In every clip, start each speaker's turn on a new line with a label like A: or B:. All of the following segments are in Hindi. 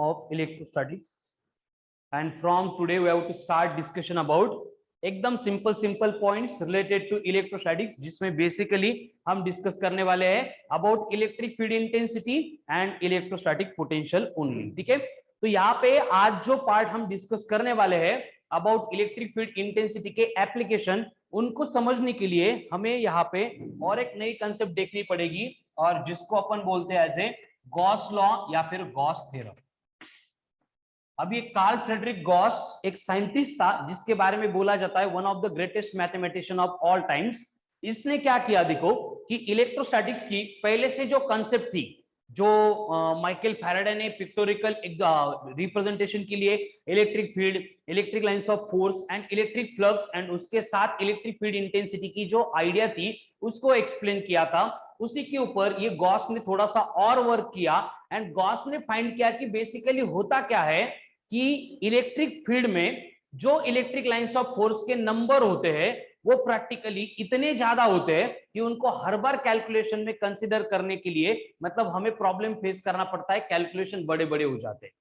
A: of electrostatics, and from today we have to start discussion about एकदम simple points related to electrostatics, जिसमें बेसिकली हम डिस्कस करने वाले हैं about electric field intensity and electrostatic potential only. ठीक है, तो यहाँ पे आज जो पार्ट हम डिस्कस करने वाले हैं अबाउट इलेक्ट्रिक फील्ड इंटेंसिटी के एप्लीकेशन, उनको समझने के लिए हमें यहाँ पे और एक नई कंसेप्ट देखनी पड़ेगी, और जिसको अपन बोलते हैं एज ए गॉस लॉ या फिर गॉस थ्योरम। अभी एक कार्ल फ्रेडरिक गॉस एक साइंटिस्ट था जिसके बारे में बोला जाता है one of the greatest mathematician of all times. इसने क्या किया देखो कि इलेक्ट्रोस्टैटिक्स की पहले से जो कंसेप्ट थी, जो माइकल फैराडे ने पिक्टोरिकल रिप्रेजेंटेशन के लिए electric field, electric lines of force and electric flux and उसके साथ इलेक्ट्रिक फील्ड इंटेंसिटी की जो आइडिया थी उसको एक्सप्लेन किया था, उसी के ऊपर ये गॉस ने थोड़ा सा और वर्क किया एंड गॉस ने फाइंड किया कि बेसिकली होता क्या है कि इलेक्ट्रिक फील्ड में जो इलेक्ट्रिक लाइंस ऑफ फोर्स के नंबर होते हैं वो प्रैक्टिकली इतने ज्यादा होते हैं कि उनको हर बार कैलकुलेशन में कंसीडर करने के लिए मतलब हमें प्रॉब्लम फेस करना पड़ता है, कैलकुलेशन बड़े बड़े हो जाते हैं।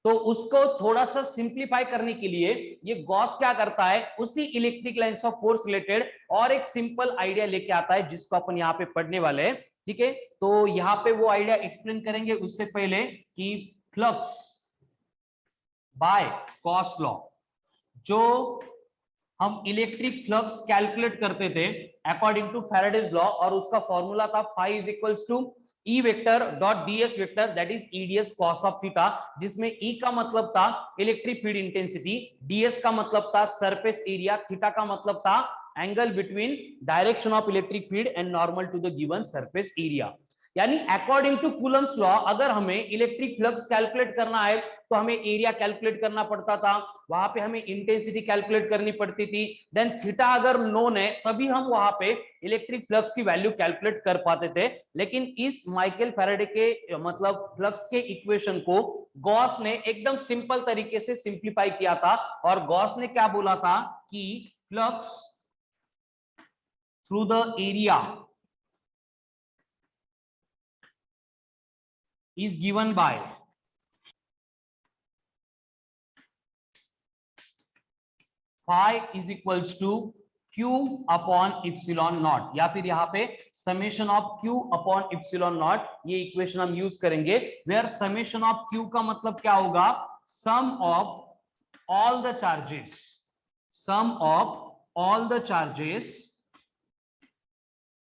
A: तो उसको थोड़ा सा सिंप्लीफाई करने के लिए ये गॉस क्या करता है, उसी electric lines of force related और एक सिंपल आइडिया लेके आता है जिसको अपन यहाँ पे पढ़ने वाले हैं। ठीक है, तो यहाँ पे वो आइडिया एक्सप्लेन करेंगे उससे पहले कि फ्लक्स बाय गॉस लॉ, जो हम इलेक्ट्रिक फ्लक्स कैलकुलेट करते थे अकॉर्डिंग टू फैराडेज लॉ, और उसका फॉर्मूला था phi is equals to E vector dot ds vector that is EDS cos of theta, जिसमें E का मतलब था इलेक्ट्रिक फील्ड इंटेंसिटी, DS का मतलब था सरफेस एरिया, थीटा का मतलब था angle between direction of electric field and normal to the given surface area. यानी अकॉर्डिंग टू कूलम्स लॉ अगर हमें इलेक्ट्रिक फ्लक्स कैलकुलेट करना है तो हमें एरिया कैलकुलेट करना पड़ता था, वहां पे हमें इंटेंसिटी कैलकुलेट करनी पड़ती थी, देन थीटा अगर नोन है तभी हम वहां पे इलेक्ट्रिक फ्लक्स की वैल्यू कैलकुलेट कर पाते थे। लेकिन इस माइकल फैराडे के मतलब फ्लक्स के इक्वेशन को गॉस ने एकदम सिंपल तरीके से सिंप्लीफाई किया था, और गॉस ने क्या बोला था कि flux through the area is given by phi is equals to q upon epsilon not, या फिर यहाँ पे summation of q upon epsilon not, ये इक्वेशन हम यूज करेंगे वेयर समेशन ऑफ q का मतलब क्या होगा, sum of all the charges, sum of all the charges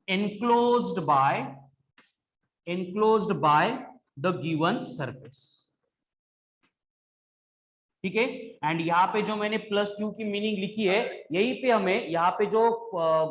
A: enclosed by the given surface. ठीक है, एंड यहाँ पे जो मैंने प्लस क्यू की मीनिंग लिखी है, यहीं पे हमें यहाँ पे जो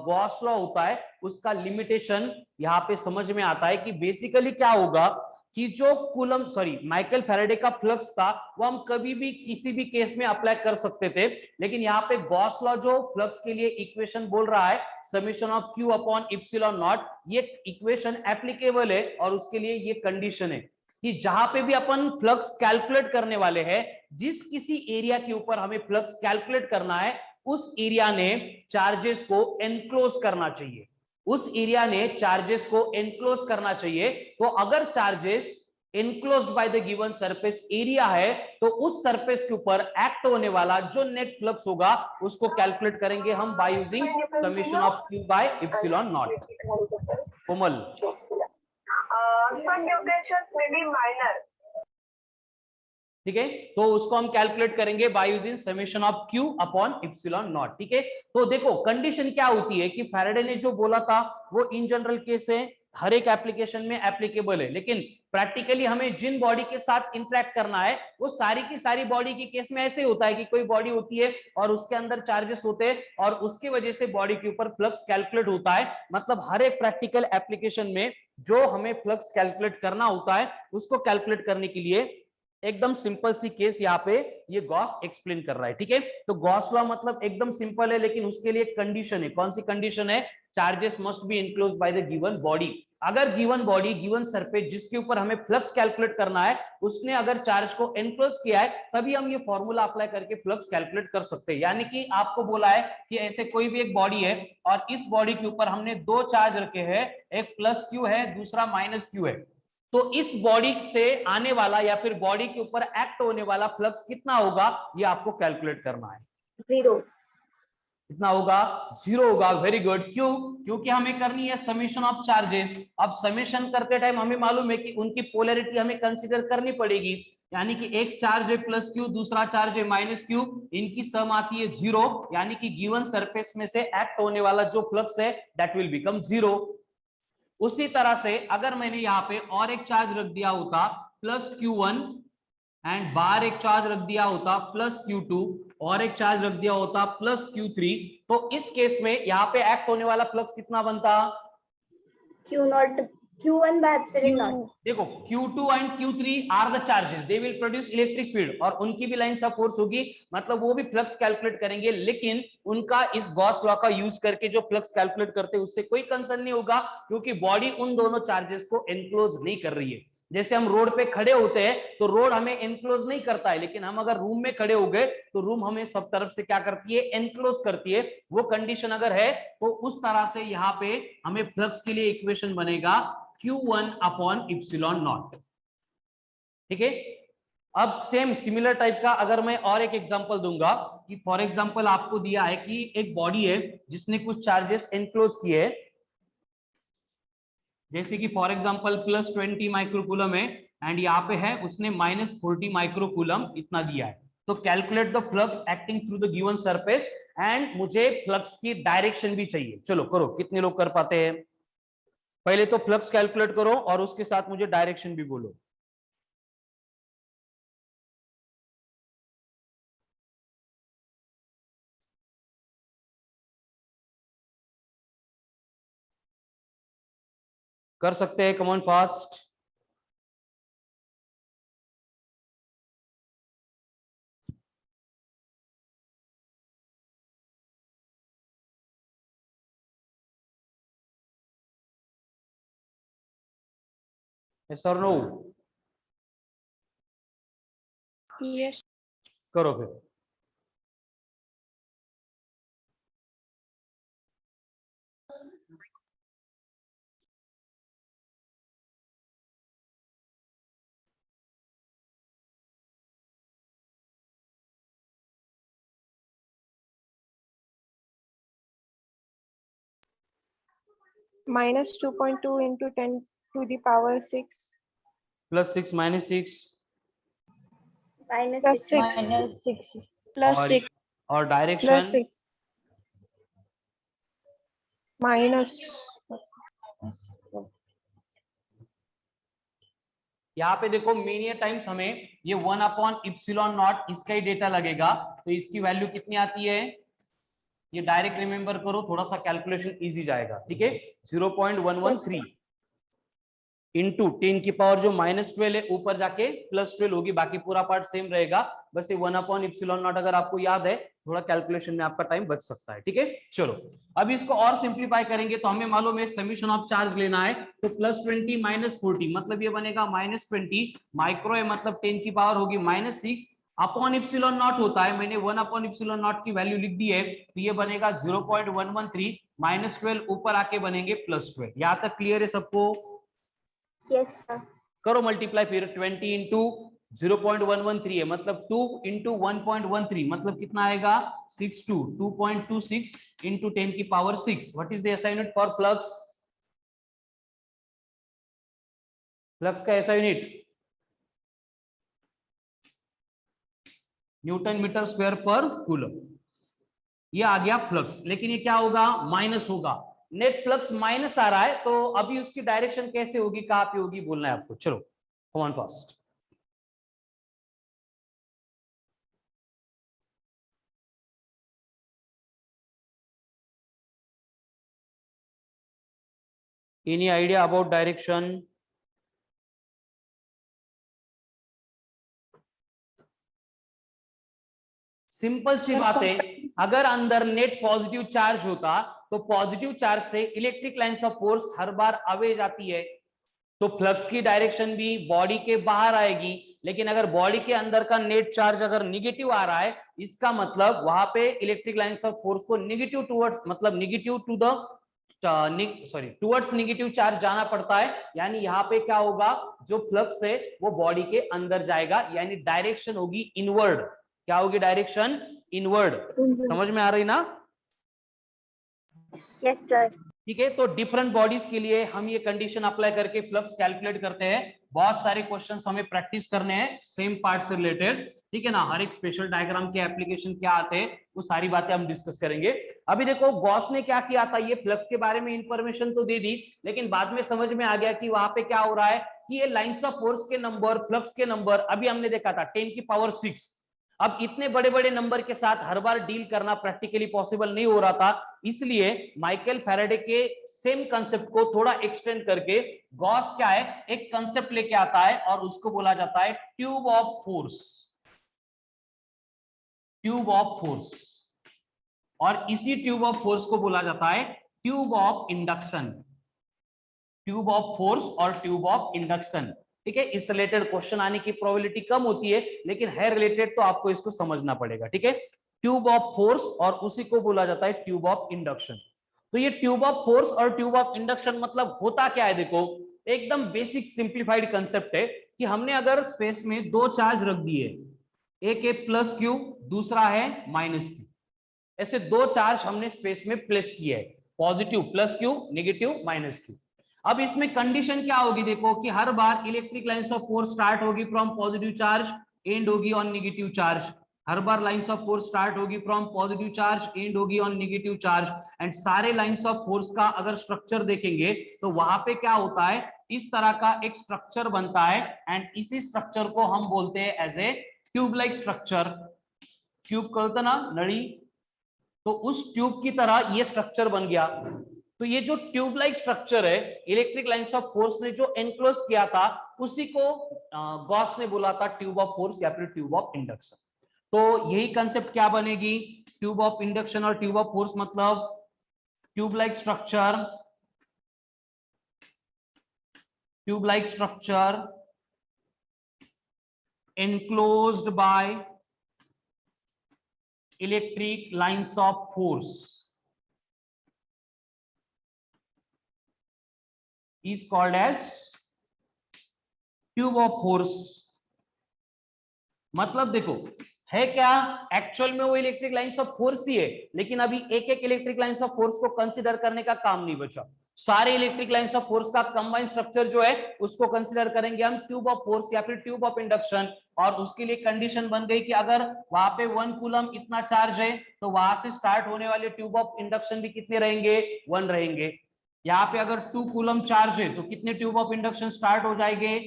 A: गॉस लॉ होता है उसका लिमिटेशन यहाँ पे समझ में आता है कि बेसिकली क्या होगा कि जो कूलम माइकल फैराडे का फ्लक्स था वो हम कभी भी किसी भी केस में अप्लाई कर सकते थे, लेकिन यहाँ पे गॉस लॉ जो फ्लक्स के लिए इक्वेशन बोल रहा है summation of Q upon epsilon not, ये इक्वेशन एप्लीकेबल है और उसके लिए ये कंडीशन है कि जहां पे भी अपन फ्लक्स कैलकुलेट करने वाले हैं, जिस किसी एरिया के ऊपर हमें फ्लक्स कैलकुलेट करना है उस एरिया ने चार्जेस को एनक्लोज करना चाहिए, उस एरिया ने चार्जेस को एनक्लोज करना चाहिए। तो अगर charges enclosed by the given surface area है तो उस सरफेस के ऊपर एक्ट होने वाला जो नेट फ्लक्स होगा उसको कैलकुलेट करेंगे हम by using summation of Q by epsilon not. Komal, ठीक है, तो उसको हम कैलकुलेट करेंगे by using summation of Q upon epsilon not. ठीक है, तो देखो कंडीशन क्या होती है कि फैराडे ने जो बोला था वो इन जनरल केस है, हर एक एप्लीकेशन में एप्लीकेबल है, लेकिन प्रैक्टिकली हमें जिन बॉडी के साथ इंटरेक्ट करना है वो सारी की सारी बॉडी के केस में ऐसे होता है कि कोई बॉडी होती है और उसके अंदर चार्जेस होते हैं और उसकी वजह से बॉडी के ऊपर फ्लक्स कैलकुलेट होता है। मतलब हर एक प्रैक्टिकल एप्लीकेशन में जो हमें फ्लक्स कैलकुलेट करना होता है उसको कैलकुलेट करने के लिए एकदम सिंपल सी केस यहाँ पे ये गॉस एक्सप्लेन कर रहा है। ठीक है, तो गॉस लॉ मतलब एकदम सिंपल है, लेकिन उसके लिए कंडीशन है। कौन सी कंडीशन है, charges must be enclosed by the given body. अगर गिवन बॉडी, गिवन सरफेस जिसके ऊपर हमें फ्लक्स कैलकुलेट करना है उसने अगर चार्ज को एनक्लोज किया है तभी हम ये फॉर्मूला अप्लाई करके फ्लक्स कैलकुलेट कर सकते हैं। यानी कि आपको बोला है कि ऐसे कोई भी एक बॉडी है और इस बॉडी के ऊपर हमने दो चार्ज रखे हैं, एक प्लस क्यू है दूसरा माइनस क्यू है, तो इस बॉडी से आने वाला या फिर बॉडी के ऊपर एक्ट होने वाला फ्लक्स कितना होगा, ये आपको कैलकुलेट करना है।
B: 0
A: कितना होगा? 0 होगा। Very good. क्यों? क्योंकि हमें करनी है समेशन ऑफ चार्जेस। अब समेशन करते टाइम हमें मालूम है कि उनकी पोलैरिटी हमें कंसीडर करनी पड़ेगी, यानी कि एक चार्ज है प्लस क्यू, दूसरा चार्ज है माइनस क्यू, इनकी सम आती है 0, यानी कि गिवन सरफेस में से एक्ट होने वाला जो फ्लक्स है दैट विल बिकम 0। उसी तरह से अगर मैंने यहाँ पे और एक चार्ज रख दिया होता प्लस Q1 एंड बाहर एक चार्ज रख दिया होता प्लस Q2 और एक चार्ज रख दिया होता प्लस Q3, तो इस केस में यहाँ पे एक्ट होने वाला फ्लक्स कितना बनता?
B: Q0 Q1 by epsilon naught।
A: देखो Q2 and Q3 are the charges, they will produce electric field और उनकी भी लाइन ऑफ फोर्स होगी, मतलब वो भी फ्लक्स कैलकुलेट करेंगे, लेकिन उनका इस गॉस लॉ का यूज करके जो फ्लक्स कैलकुलेट करते हैं उससे कोई कंसर्न नहीं होगा, क्योंकि बॉडी उन दोनों चार्जेस को एनक्लोज नहीं कर रही है। जैसे हम रोड पे खड़े होते हैं तो रोड हमें एनक्लोज नहीं करता है, लेकिन हम अगर रूम में खड़े हो गए तो रूम हमें सब तरफ से क्या करती है? एनक्लोज करती है। वो कंडीशन अगर है तो उस तरह से यहाँ पे हमें फ्लक्स के लिए इक्वेशन बनेगा Q1 अपॉन इप्सिलॉन नॉट। ठीक है। अब सेम सिमिलर टाइप का अगर मैं और एक एग्जांपल दूंगा कि फॉर एग्जांपल आपको दिया है कि एक बॉडी है जिसने कुछ चार्जेस एनक्लोज किए, जैसे कि फॉर एग्जांपल प्लस 20 माइक्रोकूलम है एंड यहाँ पे है उसने माइनस 40 माइक्रोकूलम इतना दिया है। तो calculate the flux acting through the given surface, and मुझे फ्लक्स की डायरेक्शन भी चाहिए। चलो करो, कितने लोग कर पाते हैं? पहले तो फ्लक्स कैलकुलेट करो और उसके साथ मुझे डायरेक्शन भी बोलो। कर सकते हैं, कम ऑन फास्ट। यस और नो?
B: Yes।
A: करो फिर।
C: minus 2.2 into 10 to the power 6
A: plus 6 minus 6
B: minus
C: plus
B: 6
C: 6 plus
A: और
C: 6
A: और
C: plus
A: डायरेक्शन
C: 6 minus
A: यहाँ पे देखो मेनी टाइम्स हमें ये 1 अपॉन इप्सिलॉन नॉट इसका ही डेटा लगेगा, तो इसकी वैल्यू कितनी आती है? ये डायरेक्ट रिमेंबर करो, थोड़ा सा कैलकुलेशन इजी जाएगा। ठीक है, 0.113 इंटू 10 की पावर जो -12 है ऊपर जाके +12 होगी, बाकी पूरा पार्ट सेम रहेगा, बस ये 1 अपॉन इप्सिलॉन नॉट अगर आपको याद है, थोड़ा कैलकुलेशन में आपका टाइम बच सकता है। ठीक है, चलो अब इसको और सिंप्लीफाई करेंगे तो हमें मालूम है समीशन ऑफ चार्ज लेना है, तो +20 -40 मतलब ये बनेगा -20 माइक्रो है, मतलब 10 की पावर होगी -6 अपॉन इप्सिलॉन नॉट होता है, मैंने 1 अपॉन इप्सिलॉन नॉट की वैल्यू लिख दी है, तो ये बनेगा 0.113 -12 ऊपर आके बनेंगे +12। यहां तक क्लियर है सबको?
B: yes sir।
A: करो मल्टीप्लाई फिर, 20 इंटू 0.113 है मतलब 2 इंटू 1.13 मतलब कितना आएगा? 62 2.26 इंटू 10 की power 6। What is the SI unit for flux? Flux का SI unit newton metre square पर कूलम। ये आ गया फ्लक्स, लेकिन ये क्या होगा? माइनस होगा। नेट फ्लक्स माइनस आ रहा है, तो अभी उसकी डायरेक्शन कैसे होगी, कहां पे होगी, बोलना है आपको। चलो come on fast. Any idea about direction? Simple सी बात है, अगर अंदर नेट पॉजिटिव चार्ज होता तो पॉजिटिव चार्ज से इलेक्ट्रिक लाइंस ऑफ फोर्स हर बार अवे जाती है, तो फ्लक्स की डायरेक्शन भी बॉडी के बाहर आएगी। लेकिन अगर बॉडी के अंदर का नेट चार्ज अगर निगेटिव आ रहा है, इसका मतलब वहां पे इलेक्ट्रिक लाइंस ऑफ फोर्स को निगेटिव टुवर्ड्स, मतलब negative to the sorry towards negative charge जाना पड़ता है, यानी यहाँ पे क्या होगा, जो फ्लक्स है वो बॉडी के अंदर जाएगा, यानी डायरेक्शन होगी इनवर्ड। क्या होगी? Direction inward. समझ में आ रही ना?
B: Yes sir.
A: ठीक है, तो डिफरेंट बॉडीज के लिए हम ये कंडीशन अप्लाई करके फ्लक्स कैलकुलेट करते हैं। बहुत सारे क्वेश्चंस हमें प्रैक्टिस करने हैं सेम पार्ट से रिलेटेड, ठीक है ना। हर एक स्पेशल डायग्राम के एप्लीकेशन क्या आते हैं वो सारी बातें हम डिस्कस करेंगे। अभी देखो गॉस ने क्या किया था, ये फ्लक्स के बारे में इंफॉर्मेशन तो दे दी, लेकिन बाद में समझ में आ गया कि वहां पे क्या हो रहा है कि ये लाइंस ऑफ फोर्स के नंबर, फ्लक्स के नंबर अभी हमने देखा था 10⁶। अब इतने बड़े बड़े नंबर के साथ हर बार डील करना प्रैक्टिकली पॉसिबल नहीं हो रहा था, इसलिए माइकल फैराडे के सेम कंसेप्ट को थोड़ा एक्सटेंड करके गॉस क्या है, एक कंसेप्ट लेके आता है और उसको बोला जाता है tube of force. Tube of force, और इसी ट्यूब ऑफ फोर्स को बोला जाता है tube of induction. Tube of force और ट्यूब ऑफ इंडक्शन, ठीक है। इस रिलेटेड क्वेश्चन आने की प्रोबेबिलिटी कम होती है, लेकिन है रिलेटेड तो आपको इसको समझना पड़ेगा, ठीक है। ट्यूब ऑफ फोर्स और उसी को बोला जाता है ट्यूब ऑफ इंडक्शन। तो ये ट्यूब ऑफ फोर्स और ट्यूब ऑफ इंडक्शन मतलब होता क्या है, देखो एकदम बेसिक सिंप्लीफाइड कंसेप्ट है कि हमने अगर स्पेस में दो चार्ज रख दिए, एक है प्लस क्यू, दूसरा है माइनस क्यू, ऐसे दो चार्ज हमने स्पेस में प्लेस किया है, positive plus Q, negative minus Q. अब इसमें कंडीशन क्या होगी, देखो कि हर बार electric lines of force start होगी फ्रॉम पॉजिटिव चार्ज, एंड होगी ऑन नेगेटिव चार्ज। हर बार लाइंस ऑफ फोर्स स्टार्ट होगी फ्रॉम पॉजिटिव चार्ज, एंड होगी ऑन नेगेटिव चार्ज। एंड सारे लाइंस ऑफ फोर्स का अगर स्ट्रक्चर देखेंगे तो वहां पे क्या होता है, इस तरह का एक स्ट्रक्चर बनता है, एंड इसी स्ट्रक्चर को हम बोलते हैं as a tube like structure. Tube कहते ना नली, तो उस ट्यूब की तरह ये स्ट्रक्चर बन गया। तो ये जो ट्यूब लाइक स्ट्रक्चर है, इलेक्ट्रिक लाइंस ऑफ फोर्स ने जो एनक्लोज किया था, उसी को गॉस ने बोला था ट्यूब ऑफ फोर्स या फिर ट्यूब ऑफ इंडक्शन। तो यही कंसेप्ट क्या बनेगी, ट्यूब ऑफ इंडक्शन और ट्यूब ऑफ फोर्स मतलब tube like structure, tube like structure enclosed by electric lines of force is called as tube of force। मतलब देखो है क्या, एक्चुअल में वो इलेक्ट्रिक लाइंस ऑफ फोर्स ही है, लेकिन अभी एक एक इलेक्ट्रिक लाइंस ऑफ फोर्स को कंसीडर करने का काम नहीं बचा। सारे इलेक्ट्रिक लाइंस ऑफ फोर्स का कंबाइंड स्ट्रक्चर जो है उसको कंसीडर करेंगे हम ट्यूब ऑफ फोर्स या फिर ट्यूब ऑफ इंडक्शन। और उसके लिए कंडीशन बन गई कि अगर वहां पे 1 कूलम इतना चार्ज है, तो वहां से स्टार्ट होने वाले ट्यूब ऑफ इंडक्शन भी कितने रहेंगे, 1 रहेंगे। यहाँ पे अगर 2 कूलम चार्ज है तो कितने ट्यूब ऑफ इंडक्शन स्टार्ट हो जाएंगे,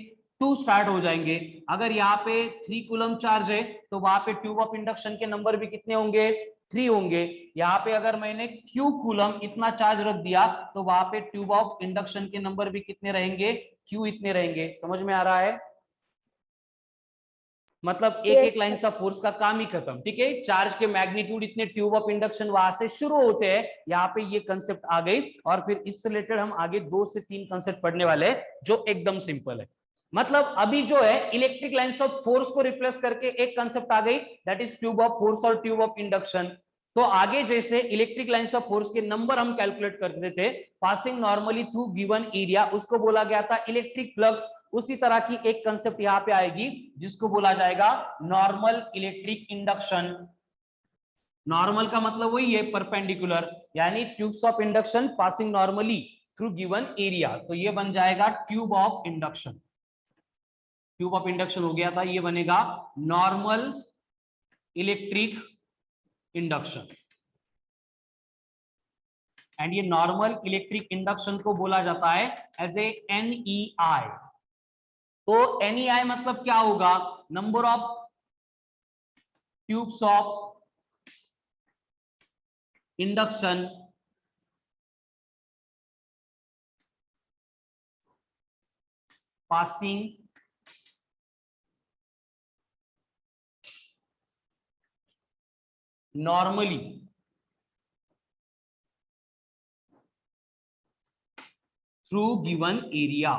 A: 2 स्टार्ट हो जाएंगे। अगर यहाँ पे 3 कूलम चार्ज है तो वहां पे ट्यूब ऑफ इंडक्शन के नंबर भी कितने होंगे, 3 होंगे। यहाँ पे अगर मैंने Q कूलम इतना चार्ज रख दिया तो वहां पे ट्यूब ऑफ इंडक्शन के नंबर भी कितने रहेंगे, Q इतने रहेंगे। समझ में आ रहा है? मतलब एक एक लाइन ऑफ फोर्स का काम ही खत्म, ठीक है। चार्ज के मैग्नीट्यूड इतने, ट्यूब ऑफ इंडक्शन वहां से शुरू होते हैं। यहाँ पे ये कंसेप्ट आ गई, और फिर इससे रिलेटेड हम आगे 2 से 3 कंसेप्ट पढ़ने वाले हैं जो एकदम सिंपल है। मतलब अभी जो है इलेक्ट्रिक लाइंस ऑफ फोर्स को रिप्लेस करके एक कंसेप्ट आ गई, that is tube of force और ट्यूब ऑफ इंडक्शन। तो आगे जैसे इलेक्ट्रिक लाइंस ऑफ फोर्स के नंबर हम कैलकुलेट करते थे passing normally through given area, उसको बोला गया था इलेक्ट्रिक फ्लक्स। उसी तरह की एक कंसेप्ट यहाँ पे आएगी जिसको बोला जाएगा नॉर्मल इलेक्ट्रिक इंडक्शन। नॉर्मल का मतलब वही है परपेंडिकुलर, यानी tubes of induction passing normally through given area, तो ये बन जाएगा tube of induction. Tube of induction हो गया था, ये बनेगा नॉर्मल इलेक्ट्रिक इंडक्शन। एंड ये नॉर्मल इलेक्ट्रिक इंडक्शन को बोला जाता है एज ए NEI। तो NEI मतलब क्या होगा, number of tubes of induction passing normally through given area.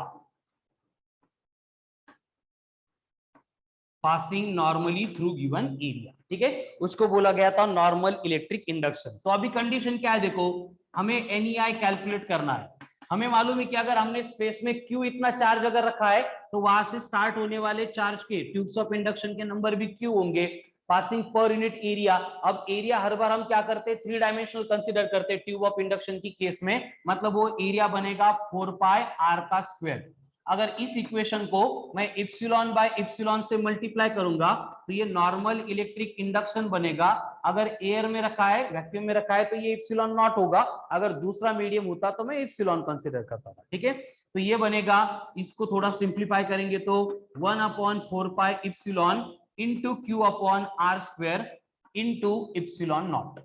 A: Passing normally through given area, ठीक है, उसको बोला गया था नॉर्मल इलेक्ट्रिक इंडक्शन। तो अभी कंडीशन क्या है, देखो हमें NEI कैलकुलेट करना है। हमें मालूम है कि अगर हमने स्पेस में Q इतना चार्ज अगर रखा है तो वहां से स्टार्ट होने वाले चार्ज के ट्यूब्स ऑफ इंडक्शन के नंबर भी Q होंगे, पासिंग पर यूनिट एरिया। अब एरिया हर बार हम क्या करते हैं, 3 डायमेंशनल कंसीडर करते हैं ट्यूब ऑफ इंडक्शन की केस में, मतलब वो एरिया बनेगा 4 पाई r का स्क्वायर। अगर इस इक्वेशन को मैं इप्सिलॉन बाय इप्सिलॉन से मल्टीप्लाई करूंगा तो ये नॉर्मल इलेक्ट्रिक इंडक्शन बनेगा। अगर एयर में रखा है, वैक्यूम में रखा है तो ये इप्सिलॉन नॉट होगा, अगर दूसरा मीडियम होता तो मैं इप्सिलॉन कंसीडर करता था। ठीक है, तो ये बनेगा, इसको थोड़ा सिंप्लीफाई करेंगे तो 1/4 pi epsilon into Q upon R square into epsilon naught.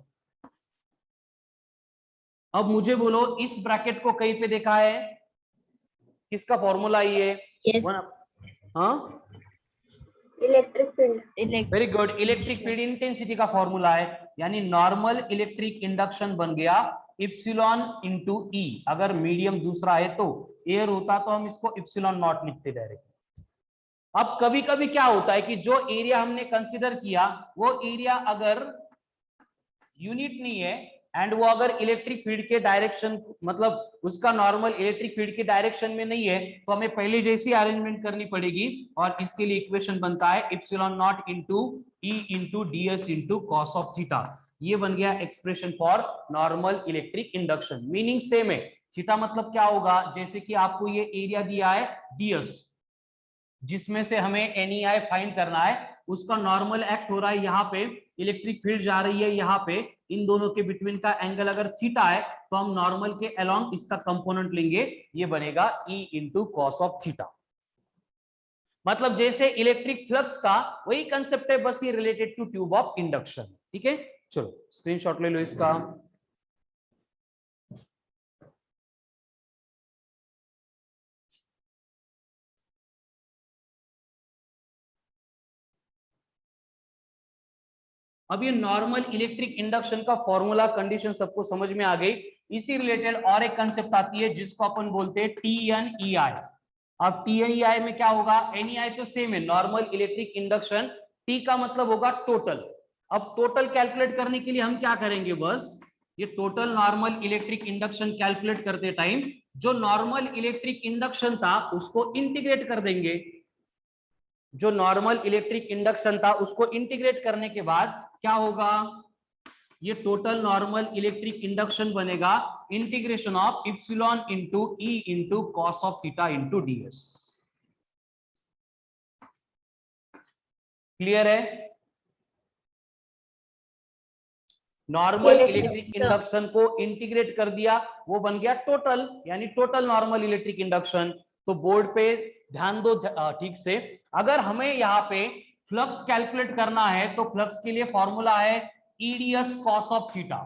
A: अब मुझे बोलो इस ब्रैकेट को कहीं पे देखा है, किसका फॉर्मूला ये?
B: Yes.
A: हाँ,
B: electric field.
A: Very good, electric field intensity का फॉर्मूला है, यानी नॉर्मल इलेक्ट्रिक इंडक्शन बन गया इप्सिलॉन इंटू ई। अगर मीडियम दूसरा है तो एयर होता तो हम इसको इप्सिलॉन नॉट लिखते डायरेक्ट। अब कभी कभी क्या होता है कि जो एरिया हमने कंसीडर किया वो एरिया अगर यूनिट नहीं है एंड वो अगर इलेक्ट्रिक फील्ड के डायरेक्शन, मतलब उसका नॉर्मल इलेक्ट्रिक फील्ड के डायरेक्शन में नहीं है, तो हमें पहले जैसी अरेंजमेंट करनी पड़ेगी और इसके लिए इक्वेशन बनता है epsilon not into E into ds into cos of theta. ये बन गया expression for normal electric induction. Meaning same है, थीटा मतलब क्या होगा, जैसे कि आपको ये एरिया दिया है ds जिसमें से हमें NEI फाइंड करना है, उसका नॉर्मल एक्ट हो रहा है यहाँ पे, इलेक्ट्रिक फील्ड जा रही है यहाँ पे, इन दोनों के बिटवीन का एंगल अगर थीटा है तो हम नॉर्मल के अलोंग इसका कंपोनेंट लेंगे, ये बनेगा E into cos of theta. मतलब जैसे इलेक्ट्रिक फ्लक्स था वही कंसेप्ट है, बस ये related to tube of induction. ठीक है, चलो स्क्रीनशॉट ले लो इसका। अब ये नॉर्मल इलेक्ट्रिक इंडक्शन का फॉर्मूला कंडीशन सबको समझ में आ गई। इसी रिलेटेड और एक कंसेप्ट आती है जिसको अपन बोलते हैं TNEI। अब TNEI में क्या होगा, NEI तो सेम है, नॉर्मल इलेक्ट्रिक इंडक्शन, T का मतलब होगा टोटल। अब टोटल कैलकुलेट करने के लिए हम क्या करेंगे, बस ये total normal electric induction calculate करते टाइम जो नॉर्मल इलेक्ट्रिक इंडक्शन था उसको इंटीग्रेट कर देंगे। जो नॉर्मल इलेक्ट्रिक इंडक्शन था उसको इंटीग्रेट करने के बाद क्या होगा, ये टोटल नॉर्मल इलेक्ट्रिक इंडक्शन बनेगा integration of epsilon into E into cos of theta into ds। Clear है? नॉर्मल इलेक्ट्रिक इंडक्शन को इंटीग्रेट कर दिया, वो बन गया टोटल, यानी टोटल नॉर्मल इलेक्ट्रिक इंडक्शन। तो बोर्ड पे ध्यान दो ठीक से, अगर हमें यहाँ पे फ्लक्स कैलकुलेट करना है तो फ्लक्स के लिए फॉर्मूला है EDS cos of theta,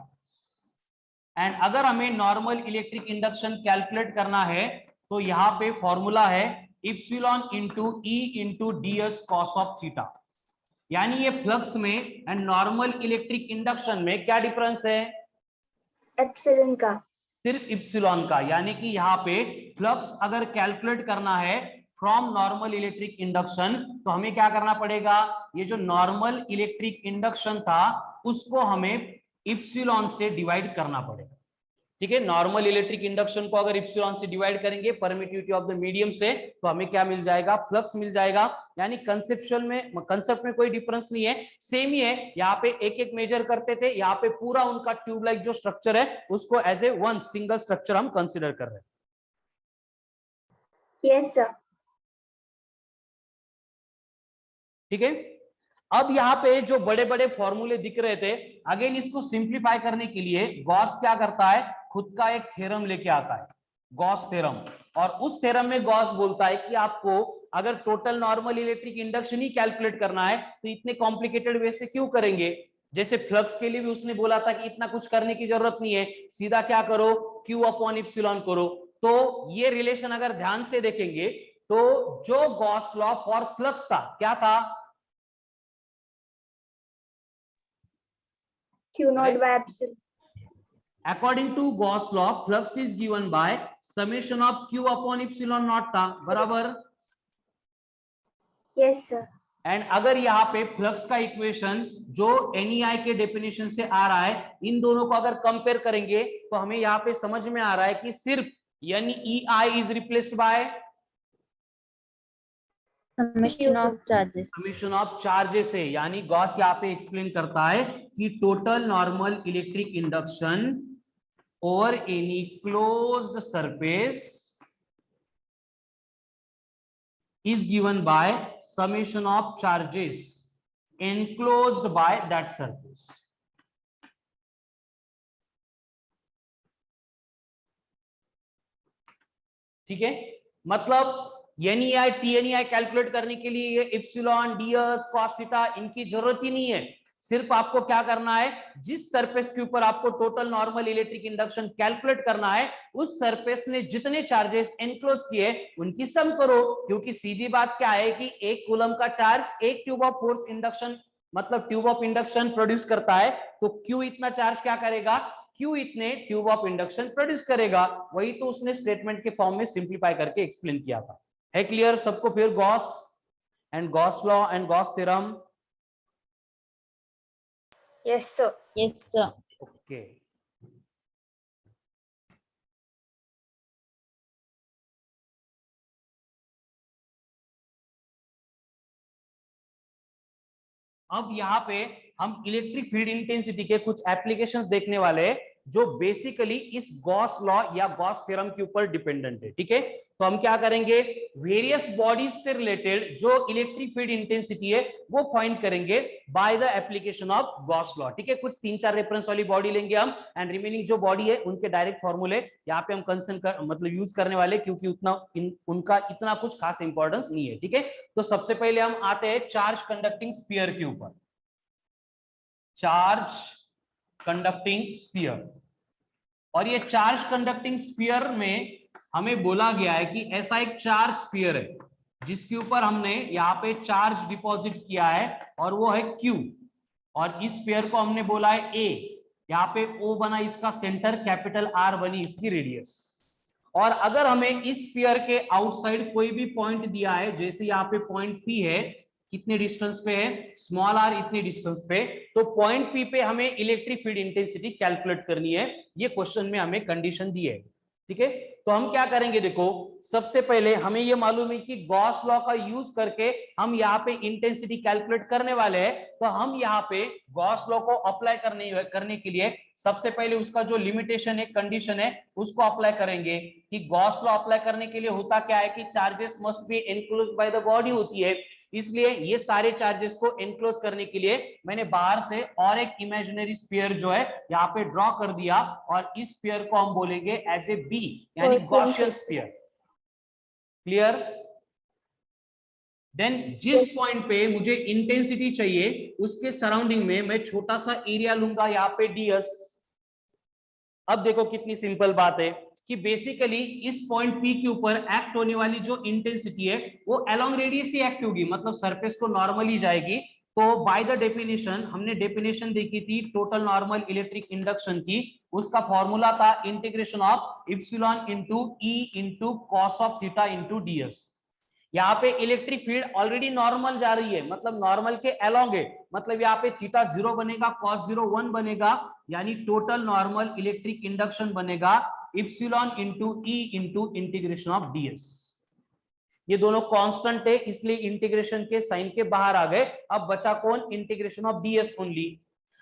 A: and अगर हमें नॉर्मल इलेक्ट्रिक इंडक्शन कैलकुलेट करना है तो यहाँ पे फॉर्मूला है epsilon into E into ds cos of theta. यानी ये फ्लक्स में एंड नॉर्मल इलेक्ट्रिक इंडक्शन में क्या डिफरेंस है,
B: एप्सिलॉन का,
A: सिर्फ इप्सिलॉन का। यानी कि यहाँ पे फ्लक्स अगर कैलकुलेट करना है फ्रॉम नॉर्मल इलेक्ट्रिक इंडक्शन तो हमें क्या करना पड़ेगा, ये जो नॉर्मल इलेक्ट्रिक इंडक्शन था उसको हमें इप्सिलॉन से डिवाइड करना पड़ेगा। ठीक है, नॉर्मल इलेक्ट्रिक इंडक्शन को अगर इप्सिलॉन से डिवाइड करेंगे परमिटिविटी ऑफ द मीडियम से तो हमें क्या मिल जाएगा, फ्लक्स मिल जाएगा। यानी कंसेप्चुअल में, कंसेप्ट में कोई डिफरेंस नहीं है, सेम ही है। यहाँ पे एक एक मेजर करते थे, यहाँ पे पूरा उनका ट्यूब लाइक जो स्ट्रक्चर है उसको as a one single structure हम कंसिडर कर रहे हैं।
B: Yes sir.
A: ठीक है, अब यहाँ पे जो बड़े बड़े फॉर्मूले दिख रहे थे, अगेन इसको सिंप्लीफाई करने के लिए गॉस क्या करता है, खुद का एक थ्योरम लेके आता है, गॉस थ्योरम। और उस थ्योरम में गॉस बोलता है कि आपको अगर टोटल नॉर्मल इलेक्ट्रिक इंडक्शन ही कैलकुलेट करना है तो इतने कॉम्प्लिकेटेड वे से क्यों करेंगे। जैसे फ्लक्स के लिए भी उसने बोला था कि इतना कुछ करने की जरूरत नहीं है, सीधा क्या करो, क्यू अपॉन इप्सिलॉन करो। तो ये रिलेशन अगर ध्यान से देखेंगे तो जो गॉस लॉ फॉर फ्लक्स था क्या था,
B: Q naught by epsilon.
A: According to Gauss law, flux is given by summation of Q upon epsilon naught था, बराबर?
B: Yes sir.
A: एंड अगर यहाँ पे फ्लक्स का इक्वेशन जो NEI के डेफिनेशन से आ रहा है, इन दोनों को अगर कंपेयर करेंगे तो हमें यहाँ पे समझ में आ रहा है कि सिर्फ NEI is replaced by
B: summation
A: of charges है। यानी गॉस यहाँ पे एक्सप्लेन करता है कि total normal electric induction over any closed surface is given by summation of charges enclosed by that surface. ठीक है, मतलब NEI TNEI कैलकुलेट करने के लिए ये इप्सिलॉन डीएस कॉस थीटा इनकी जरूरत ही नहीं है। सिर्फ आपको क्या करना है, जिस सरफेस के ऊपर आपको total normal electric induction calculate करना है, उस सरफेस ने जितने चार्जेस एनक्लोज किए उनकी सम करो। क्योंकि सीधी बात क्या है कि एक कूलम का चार्ज एक ट्यूब ऑफ फोर्स इंडक्शन मतलब ट्यूब ऑफ इंडक्शन प्रोड्यूस करता है, तो क्यू इतना चार्ज क्या करेगा, क्यू इतने ट्यूब ऑफ इंडक्शन प्रोड्यूस करेगा। वही तो उसने स्टेटमेंट के फॉर्म में सिंप्लीफाई करके एक्सप्लेन किया था। है क्लियर सबको? फिर Gauss and Gauss law and Gauss theorem.
B: Yes sir.
D: Yes, sir.
A: Okay, अब यहाँ पे हम इलेक्ट्रिक फील्ड इंटेंसिटी के कुछ एप्लीकेशंस देखने वाले हैं जो बेसिकली इस गॉस लॉ या गॉस थ्योरम के ऊपर डिपेंडेंट है। ठीक है, तो हम क्या करेंगे, वेरियस बॉडीज से रिलेटेड जो इलेक्ट्रिक फील्ड इंटेंसिटी है वो फाइंड करेंगे by the application of Gauss law. ठीक है, कुछ 3-4 रेफरेंस वाली बॉडी लेंगे हम एंड रिमेनिंग जो बॉडी है उनके डायरेक्ट फॉर्मूले यहाँ पे हम कंसर्न मतलब यूज करने वाले, क्योंकि उनका इतना कुछ खास इंपॉर्टेंस नहीं है। ठीक है, तो सबसे पहले हम आते हैं चार्ज कंडक्टिंग स्फीयर के ऊपर। चार्ज कंडक्टिंग स्फीयर, और ये चार्ज कंडक्टिंग स्फीयर में हमें बोला गया है कि ऐसा एक चार्ज स्फीयर है जिसके ऊपर हमने यहाँ पे चार्ज डिपॉजिट किया है और वो है Q, और इस स्फीयर को हमने बोला है A। यहाँ पे O बना इसका सेंटर, कैपिटल R बनी इसकी रेडियस। और अगर हमें इस स्फीयर के आउटसाइड कोई भी पॉइंट दिया है, जैसे यहाँ पे पॉइंट P है, कितने डिस्टेंस पे है, स्मॉल r इतने डिस्टेंस पे, तो पॉइंट P पे हमें इलेक्ट्रिक फील्ड इंटेंसिटी कैलकुलेट करनी है। ये क्वेश्चन में हमें कंडीशन दी है। ठीक है, तो हम क्या करेंगे, देखो सबसे पहले हमें ये मालूम है कि गॉस लॉ का यूज करके हम यहाँ पे इंटेंसिटी कैलकुलेट करने वाले हैं। तो हम यहाँ पे गॉस लॉ को अप्लाई करने के लिए सबसे पहले उसका जो लिमिटेशन है, कंडीशन है, उसको अप्लाई करेंगे कि गॉस लॉ अप्लाई करने के लिए होता क्या है कि charges must be enclosed by the body होती है। इसलिए ये सारे चार्जेस को एनक्लोज करने के लिए मैंने बाहर से और एक इमेजिनरी स्फीयर जो है यहाँ पे ड्रॉ कर दिया, और इस स्फीयर को हम बोलेंगे एज ए बी, यानी गॉसियन स्फीयर। क्लियर? देन जिस पॉइंट पे मुझे इंटेंसिटी चाहिए उसके सराउंडिंग में मैं छोटा सा एरिया लूंगा यहाँ पे ds। अब देखो कितनी सिंपल बात है कि बेसिकली इस पॉइंट P के ऊपर एक्ट होने वाली जो इंटेंसिटी है वो अलोंग रेडियस ही एक्ट होगी, मतलब सरफेस को नॉर्मली जाएगी। तो बाय द डेफिनेशन, हमने डेफिनेशन देखी थी टोटल नॉर्मल इलेक्ट्रिक इंडक्शन की, उसका फॉर्मूला था integration of epsilon into E into cos of theta into ds। यहाँ पे इलेक्ट्रिक फील्ड ऑलरेडी नॉर्मल जा रही है, मतलब नॉर्मल के अलोंग है, मतलब यहाँ पे थीटा 0 बनेगा, कॉस 0 1 बनेगा, यानी टोटल नॉर्मल इलेक्ट्रिक इंडक्शन बनेगा epsilon into E into integration of ds। ये दोनों कांस्टेंट है, इसलिए इंटीग्रेशन के साइन के बाहर आ गए। अब बचा कौन, इंटीग्रेशन ऑफ ds ओनली।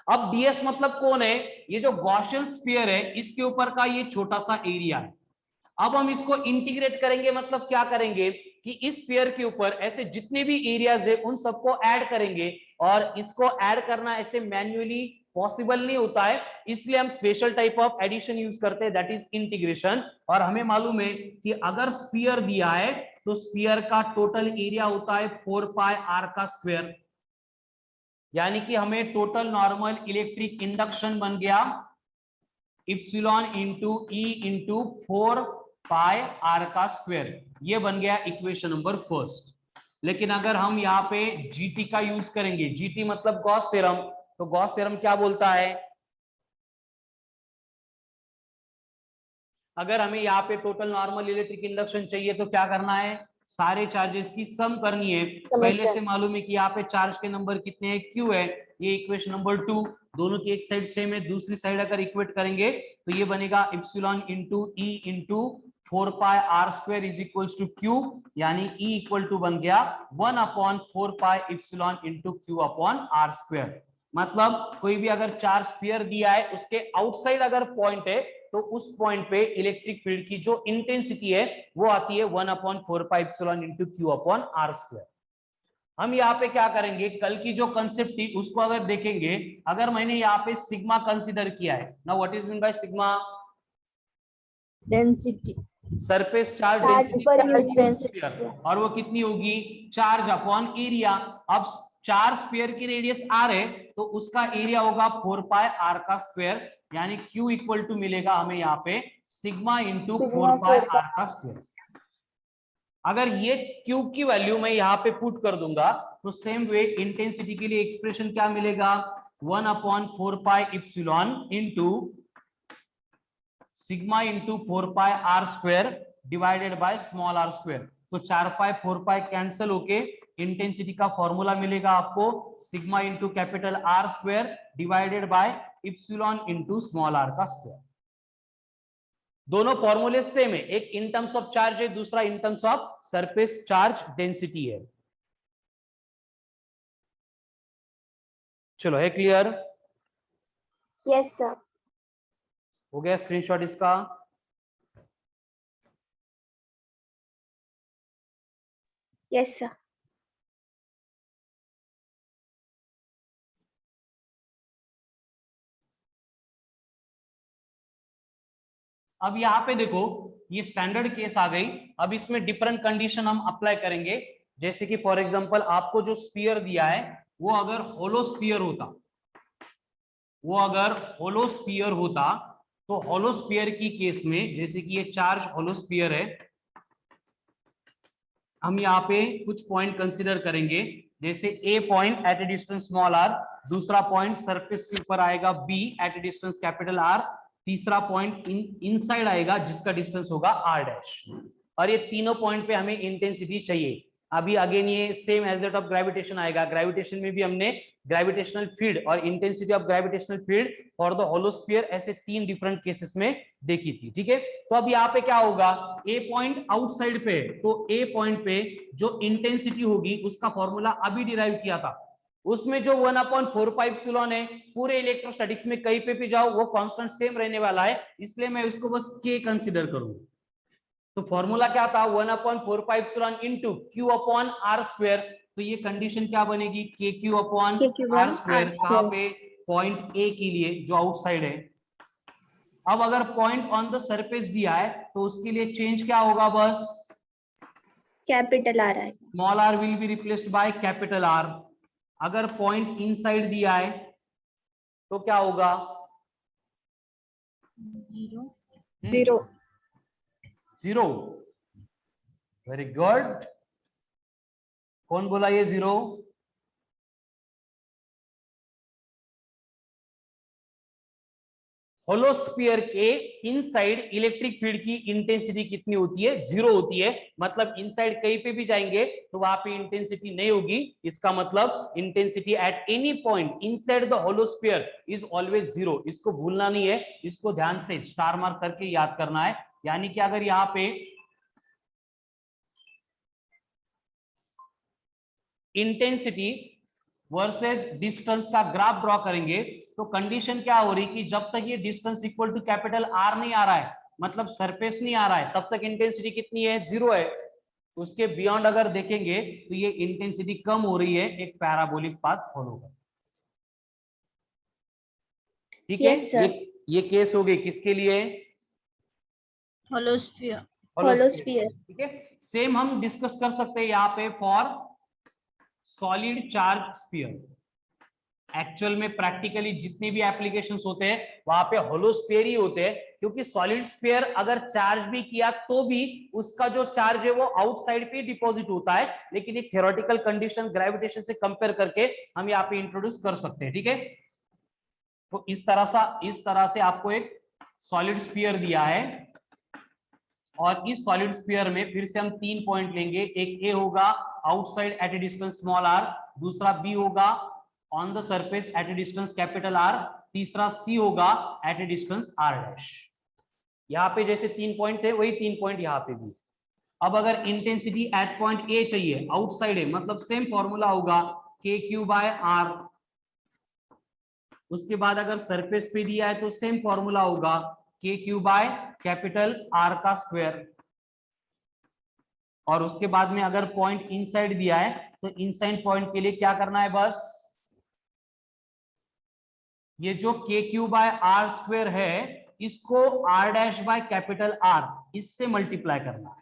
A: अब ds मतलब कौन है, ये जो गॉसियन स्फीयर है इसके ऊपर का ये छोटा सा एरिया है। अब हम इसको इंटीग्रेट करेंगे, मतलब क्या करेंगे कि इस स्फीयर के ऊपर ऐसे जितने भी एरियाज है उन सबको ऐड करेंगे, और इसको ऐड करना ऐसे मैन्युअली पॉसिबल नहीं होता है, इसलिए हम special type of addition use करते हैं, दैट इज इंटीग्रेशन। और हमें मालूम है कि अगर स्फीयर दिया है तो स्फीयर का टोटल एरिया होता है 4 पाई r का स्क्वायर, यानी कि हमें टोटल नॉर्मल इलेक्ट्रिक इंडक्शन बन गया इप्सिलॉन इंटू E इंटू 4 पाई r का स्क्वायर। ये बन गया इक्वेशन नंबर फर्स्ट। लेकिन अगर हम यहाँ पे GT का यूज करेंगे, GT मतलब गॉस थ्योरम, तो गॉस थ्योरम क्या बोलता है, अगर हमें यहाँ पे टोटल नॉर्मल इलेक्ट्रिक इंडक्शन चाहिए तो क्या करना है, सारे चार्जेस की सम करनी है। पहले से मालूम है कि यहाँ पे चार्ज के नंबर कितने हैं, क्यू है, ये इक्वेशन नंबर 2। दोनों की एक साइड सेम है, दूसरी साइड अगर इक्वेट करेंगे तो ये बनेगा epsilon into E into 4 pi R square is equals to Q, यानी ई इक्वल टू बन गया 1/4 pi epsilon into Q upon R square. मतलब कोई भी अगर चार्ज स्फीयर दिया है, उसके आउटसाइड अगर पॉइंट है तो उस पॉइंट पे इलेक्ट्रिक फील्ड की जो इंटेंसिटी है वो आती है 1/4 pi epsilon into Q upon R square. हम यहाँ पे क्या करेंगे, कल की जो कंसेप्ट थी उसको अगर देखेंगे, अगर मैंने यहाँ पे सिग्मा कंसीडर किया है ना, what is mean by sigma?
B: Density,
A: surface charge density, और वो कितनी होगी, चार्ज अपॉन एरिया। अब चार स्फीयर की रेडियस आर है तो उसका एरिया होगा 4 पाई आर का स्क्वायर, यानी Q इक्वल टू मिलेगा हमें यहाँ पे सिग्मा इंटू 4 पाई आर का स्क्वायर। अगर ये Q की वैल्यू मैं यहाँ पे पुट कर दूंगा तो सेम वे इंटेंसिटी के लिए एक्सप्रेशन क्या मिलेगा, 1/4 pi epsilon into sigma into 4 pi R square divided by small R square. तो 4 पाई 4 पाई कैंसिल होके इंटेंसिटी का फॉर्मूला मिलेगा आपको sigma into capital R square divided by epsilon into small R का स्क्वायर। दोनों फॉर्मूले सेम है, एक इन टर्म्स ऑफ चार्ज है, दूसरा in terms of surface charge density है। चलो, है क्लियर?
C: Yes sir.
A: हो गया स्क्रीनशॉट इसका?
C: Yes sir.
A: अब यहाँ पे देखो, ये स्टैंडर्ड केस आ गई। अब इसमें डिफरेंट कंडीशन हम अप्लाई करेंगे, जैसे कि फॉर एग्जांपल आपको जो स्फीयर दिया है वो अगर होलो स्फीयर होता, तो होलो स्फीयर की केस में, जैसे कि ये चार्ज होलो स्फीयर है, हम यहाँ पे कुछ पॉइंट कंसीडर करेंगे, जैसे A point at a distance small R, दूसरा पॉइंट सरफेस के ऊपर आएगा B at a distance capital R, तीसरा पॉइंट इनसाइड आएगा जिसका डिस्टेंस होगा आर डैश, और ये तीनों पॉइंट पे हमें इंटेंसिटी चाहिए। अभी अगेन ये same as that of gravitation आएगा। ग्रेविटेशन में भी हमने ग्रेविटेशनल फील्ड और intensity of gravitational field for the hollow sphere ऐसे 3 डिफरेंट केसेस में देखी थी, ठीक है। तो अब यहाँ पे क्या होगा, ए पॉइंट आउटसाइड पे, तो ए पॉइंट पे जो इंटेंसिटी होगी उसका फॉर्मूला अभी डिराइव किया था, उसमें जो 1/4 पाई इप्सिलॉन है, पूरे इलेक्ट्रोस्टैटिक्स में कहीं पे भी जाओ वो कांस्टेंट सेम रहने वाला है, इसलिए मैं उसको बस के कंसीडर करूंगा। तो फॉर्मूला क्या था, 1/4 pi epsilon into Q upon R square. तो ये कंडीशन क्या बनेगी, के क्यू अपॉन आर स्क्वायर, कहां पे, पॉइंट ए के लिए जो आउटसाइड है। अब अगर पॉइंट ऑन द सरफेस दिया है तो उसके लिए चेंज क्या होगा, बस
B: कैपिटल आर है,
A: small R will be replaced by capital R. अगर पॉइंट इनसाइड दिया है तो क्या होगा, 0। Very good. कौन बोला ये 0? होलोस्फीयर के इनसाइड इलेक्ट्रिक फील्ड की इंटेंसिटी कितनी होती है, 0 होती है। मतलब इनसाइड कहीं पे भी जाएंगे तो वहां पे इंटेंसिटी नहीं होगी। इसका मतलब intensity at any point inside the hollow sphere is always 0। इसको भूलना नहीं है, इसको ध्यान से स्टार मार्क करके याद करना है। यानी कि अगर यहाँ पे इंटेंसिटी वर्सेस डिस्टेंस का ग्राफ ड्रॉ करेंगे तो कंडीशन क्या हो रही कि जब तक ये distance equal to capital R नहीं आ रहा है, मतलब सरफेस नहीं आ रहा है, तब तक इंटेंसिटी कितनी है, 0 है। उसके बियॉन्ड अगर देखेंगे तो ये इंटेंसिटी कम हो रही है, एक पैराबोलिक पाथ फॉलो कर। ठीक है, ये केस हो गई किसके लिए,
B: होलोस्फीयर।
A: ठीक है। सेम हम डिस्कस कर सकते हैं यहाँ पे for solid charge sphere. Actual में प्रैक्टिकली जितने भी एप्लीकेशंस होते हैं वहां पे होलोस्फीयर ही होते हैं, क्योंकि सॉलिड स्फीयर अगर चार्ज भी किया तो भी उसका जो चार्ज है वो आउटसाइड पे डिपॉजिट होता है। लेकिन एक थ्योरेटिकल कंडीशन ग्रेविटेशन से कंपेयर करके हम यहाँ पे इंट्रोड्यूस कर सकते हैं, ठीक है। तो इस तरह से आपको एक सॉलिड स्फीयर दिया है, और इस सॉलिड स्फीयर में फिर से हम 3 पॉइंट लेंगे, एक ए होगा outside at a distance small R, दूसरा बी होगा on the surface at a distance capital R, तीसरा सी होगा at a distance R dash. यहाँ पे जैसे 3 पॉइंट थे वही 3 पॉइंट यहाँ पे भी। अब अगर इंटेंसिटी एट पॉइंट ए चाहिए, आउटसाइड है, मतलब सेम फॉर्मूला होगा के क्यू बाय आर। उसके बाद अगर सरफेस पे दिया है तो सेम फॉर्मूला होगा के क्यू बाय कैपिटल आर का स्क्वायर। और उसके बाद में अगर पॉइंट इनसाइड दिया है तो इनसाइड पॉइंट के लिए क्या करना है, बस ये जो के क्यू बाय आर स्क्वायर है इसको R dash by capital R इससे मल्टीप्लाई करना है।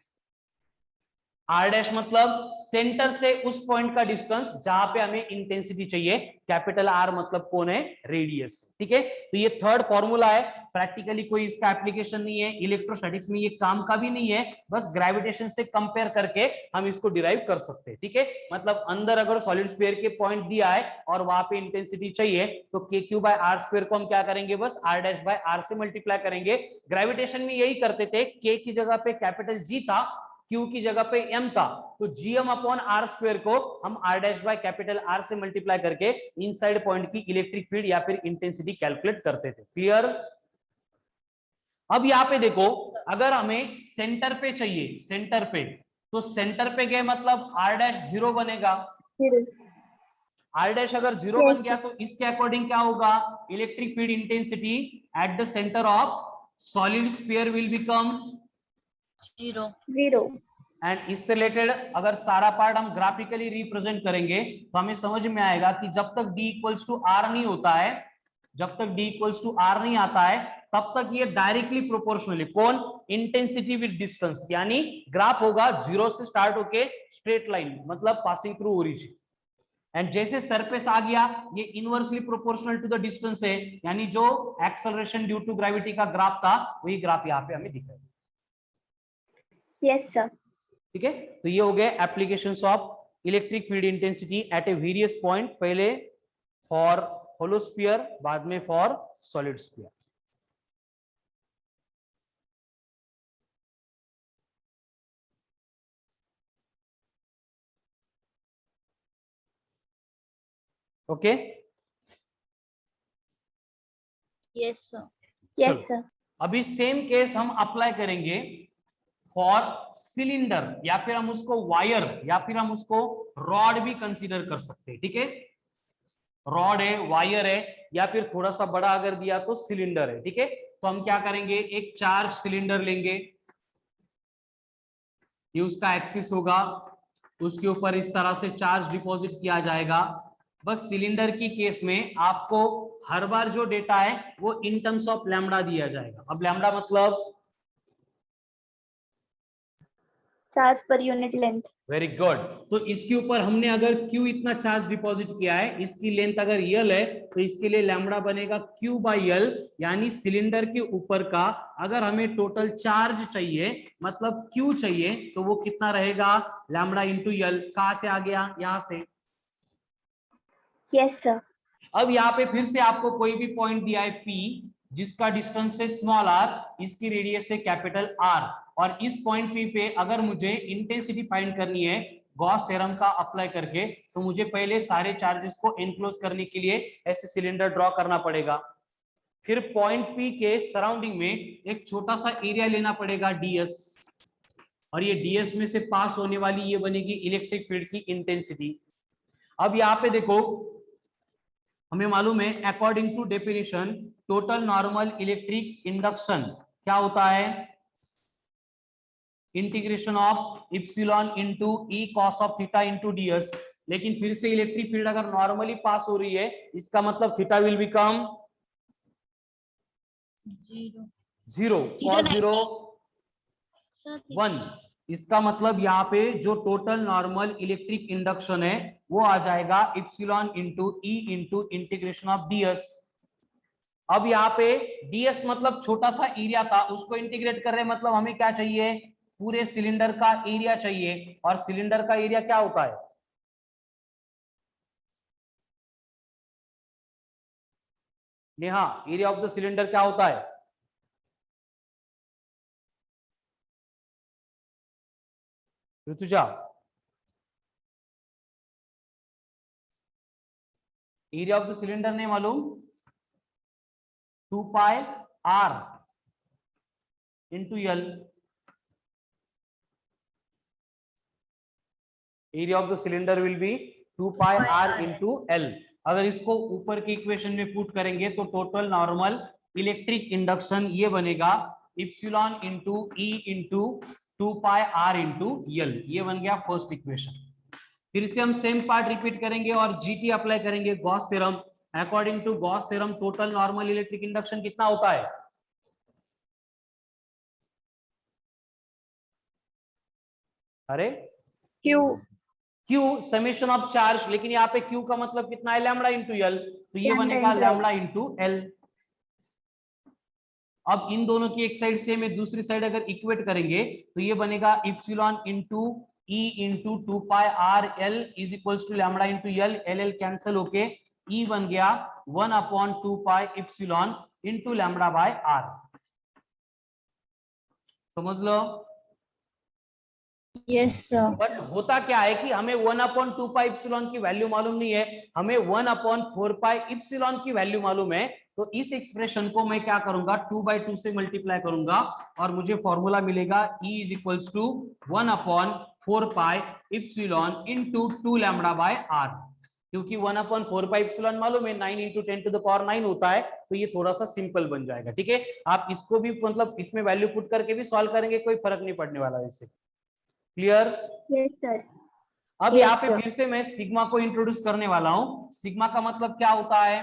A: आर डैश मतलब सेंटर से उस पॉइंट का डिस्टेंस जहां पे हमें इंटेंसिटी चाहिए, कैपिटल आर मतलब कौन है, रेडियस। ठीक है, तो ये थर्ड फॉर्मूला है। प्रैक्टिकली कोई इसका एप्लीकेशन नहीं है, इलेक्ट्रोस्टैटिक्स में ये काम का भी नहीं है, बस ग्रेविटेशन से कंपेयर करके हम इसको डिराइव कर सकते हैं। ठीक है, मतलब अंदर अगर सॉलिड स्फीयर के पॉइंट दिया है और वहां पे इंटेंसिटी चाहिए तो के क्यू बाय आर स्क्वायर को हम क्या करेंगे, बस आर डैश बाय आर से मल्टीप्लाई करेंगे। ग्रेविटेशन में यही करते थे, के की जगह पे कैपिटल जी था, क्यू की जगह पे एम था, तो जीएम अपॉन आर स्क्वायर को हम R dash by capital R से मल्टीप्लाई करके इनसाइड पॉइंट की इलेक्ट्रिक फील्ड या फिर इंटेंसिटी कैलकुलेट करते थे। क्लियर? अब यहाँ पे देखो, अगर हमें सेंटर पे चाहिए, सेंटर पे, तो सेंटर पे गए मतलब आर डैश 0 बनेगा। आर डैश अगर 0 बन गया तो इसके अकॉर्डिंग क्या होगा, electric field intensity at the centre of solid sphere will become
B: 0।
A: And इससे रिलेटेड अगर सारा पार्ट हम ग्राफिकली रिप्रेजेंट करेंगे तो हमें समझ में आएगा कि जब तक d इक्वल्स टू आर नहीं होता है, जब तक d इक्वल्स टू आर नहीं आता है तब तक ये डायरेक्टली प्रोपोर्शनली, कौन, इंटेंसिटी विद डिस्टेंस, यानी ग्राफ होगा 0 से स्टार्ट होके स्ट्रेट लाइन, मतलब पासिंग थ्रू ओरिजिन। एंड जैसे सरफेस आ गया ये inversely proportional to the distance है, यानी जो एक्सेलरेशन ड्यू टू ग्रेविटी का ग्राफ था वही ग्राफ यहाँ पे हमें दिख रहा है।
B: Yes sir.
A: ठीक है, तो ये हो गए applications of electric field intensity at a various point, पहले फॉर होलो स्फीयर, बाद में for solid sphere. Okay,
B: yes sir. Yes sir.
A: अभी सेम केस हम अप्लाई करेंगे फॉर सिलेंडर, या फिर हम उसको वायर या फिर हम उसको रॉड भी कंसीडर कर सकते हैं। ठीक है, रॉड है, वायर है, या फिर थोड़ा सा बड़ा अगर दिया तो सिलेंडर है। ठीक है, तो हम क्या करेंगे, एक चार्ज सिलेंडर लेंगे, ये उसका एक्सिस होगा, उसके ऊपर इस तरह से चार्ज डिपॉजिट किया जाएगा। बस सिलेंडर की केस में आपको हर बार जो डेटा है वो इन टर्म्स ऑफ लैम्बडा दिया जाएगा। अब लैम्बडा मतलब
B: charge per unit length.
A: Very good. तो इसके ऊपर हमने अगर Q इतना चार्ज डिपॉजिट किया है, इसकी लेंथ अगर L है तो इसके लिए लैम्बडा बनेगा Q बाई L, यानी सिलेंडर के ऊपर का अगर हमें टोटल चार्ज चाहिए मतलब Q चाहिए तो वो कितना रहेगा, लैम्बडा इंटू L। कहां से आ गया, यहां से।
B: Yes sir.
A: अब यहाँ पे फिर से आपको कोई भी पॉइंट दिया है P जिसका डिस्टेंस है स्मॉल r, इसकी रेडियस है कैपिटल R, और इस पॉइंट P पे अगर मुझे इंटेंसिटी फाइंड करनी है गॉस थ्योरम का अप्लाई करके, तो मुझे पहले सारे चार्जेस को एनक्लोज करने के लिए ऐसे सिलेंडर ड्रॉ करना पड़ेगा। फिर पॉइंट P के सराउंडिंग में एक छोटा सा एरिया लेना पड़ेगा ds, और ये ds में से पास होने वाली ये बनेगी इलेक्ट्रिक फील्ड की इंटेंसिटी। अब यहाँ पे देखो, हमें मालूम है according to definition total normal electric induction क्या होता है, integration of epsilon into E cos of theta into ds। लेकिन फिर से इलेक्ट्रिक फील्ड अगर नॉर्मली पास हो रही है इसका मतलब थीटा विल बिकम 0, cos 0 1। इसका मतलब यहाँ पे जो टोटल नॉर्मल इलेक्ट्रिक इंडक्शन है वो आ जाएगा epsilon into E into integration of ds। अब यहाँ पे ds मतलब छोटा सा एरिया था, उसको इंटीग्रेट कर रहे हैं, मतलब हमें क्या चाहिए, पूरे सिलेंडर का एरिया चाहिए, और सिलेंडर का एरिया क्या होता है, Neha, area of the cylinder क्या होता है, Rutuja, area of the cylinder नहीं मालूम? 2 pi r into L. Area of the cylinder will be 2 pi r into L. अगर इसको ऊपर की इक्वेशन में पुट करेंगे तो टोटल नॉर्मल इलेक्ट्रिक इंडक्शन ये बनेगा epsilon into E into 2 pi r into L. ये बन गया फर्स्ट इक्वेशन. फिर से हम सेम पार्ट रिपीट करेंगे और जीटी अप्लाई करेंगे, Gauss theorem. According to Gauss theorem total normal electric induction कितना होता है? अरे Q समेशन ऑफ चार्ज, लेकिन यहाँ पे Q का मतलब कितना है? Lambda into L. तो ये बनेगा लैम्बडा इंटू L. अब इन दोनों की एक साइड से में दूसरी साइड अगर इक्वेट करेंगे तो ये बनेगा epsilon into E into 2 pi r L is equals to lambda into L. L cancel होके E बन गया 1/2 pi epsilon into lambda by r. समझ लो?
B: Yes sir.
A: बट होता क्या है कि हमें 1/2 पाई इप्सिलॉन की वैल्यू मालूम नहीं है, हमें 1/4 पाई इप्सिलॉन की वैल्यू मालूम है. तो इस एक्सप्रेशन को मैं क्या करूंगा? 2/2 से मल्टीप्लाई करूंगा और मुझे फॉर्मूला मिलेगा E is equals to 1/4 pi epsilon into 2 lambda by r. क्योंकि 1/4 पाई इप्सिलॉन मालूम है 9 इंटू 10 टू द पावर 9 होता है, तो ये थोड़ा सा सिंपल बन जाएगा. ठीक है, आप इसको भी मतलब इसमें वैल्यू पुट करके भी सॉल्व करेंगे, कोई फर्क नहीं पड़ने वाला इससे. क्लियर?
B: Yes sir.
A: अब यहाँ पे फिर से मैं सिग्मा को इंट्रोड्यूस करने वाला हूं. सिग्मा का मतलब क्या होता है?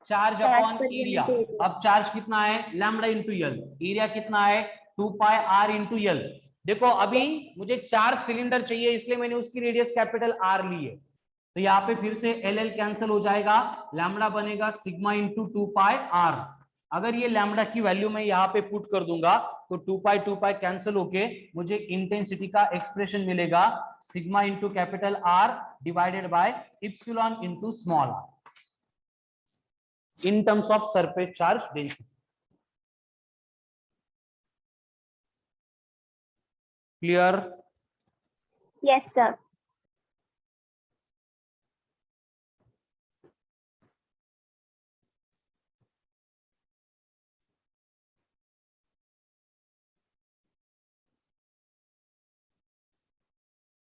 A: Charge upon area. अब चार्ज कितना है? Lambda into L. एरिया कितना है? 2 पाई r इंटू L. देखो अभी मुझे 4 सिलेंडर चाहिए, इसलिए मैंने उसकी रेडियस कैपिटल R ली है. तो यहाँ पे फिर से LL कैंसिल हो जाएगा, लैम्बडा बनेगा सिग्मा इंटू 2 पाई r. अगर ये लैम्बडा की वैल्यू मैं यहाँ पे पुट कर दूंगा तो 2 पाई कैंसिल होके मुझे इंटेंसिटी का एक्सप्रेशन मिलेगा sigma into capital R divided by epsilon into small r in terms of surface charge density. Clear?
B: Yes sir.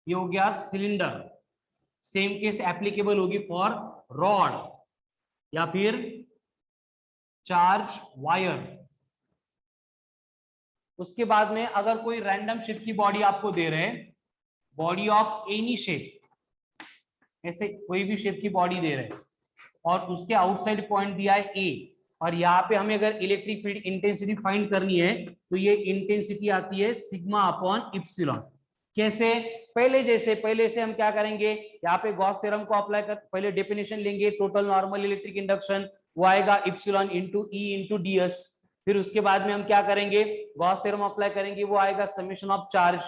A: ये हो गया सिलेंडर. सेम केस एप्लीकेबल होगी फॉर रॉड या फिर चार्ज वायर. उसके बाद में अगर कोई रैंडम शेप की बॉडी आपको दे रहे हैं, बॉडी ऑफ एनी शेप, ऐसे कोई भी शेप की बॉडी दे रहे हैं और उसके आउटसाइड पॉइंट दिया है A, और यहाँ पे हमें अगर इलेक्ट्रिक फील्ड इंटेंसिटी फाइंड करनी है तो ये इंटेंसिटी आती है सिग्मा अपॉन इप्सिलॉन. कैसे? पहले से हम क्या करेंगे? यहाँ पे गॉस थ्योरम को अप्लाई कर पहले डेफिनेशन लेंगे. टोटल नॉर्मल इलेक्ट्रिक इंडक्शन वो आएगा epsilon into E into ds. फिर उसके बाद में हम क्या करेंगे? गॉस थ्योरम अप्लाई करेंगे, वो आएगा समेशन ऑफ चार्ज.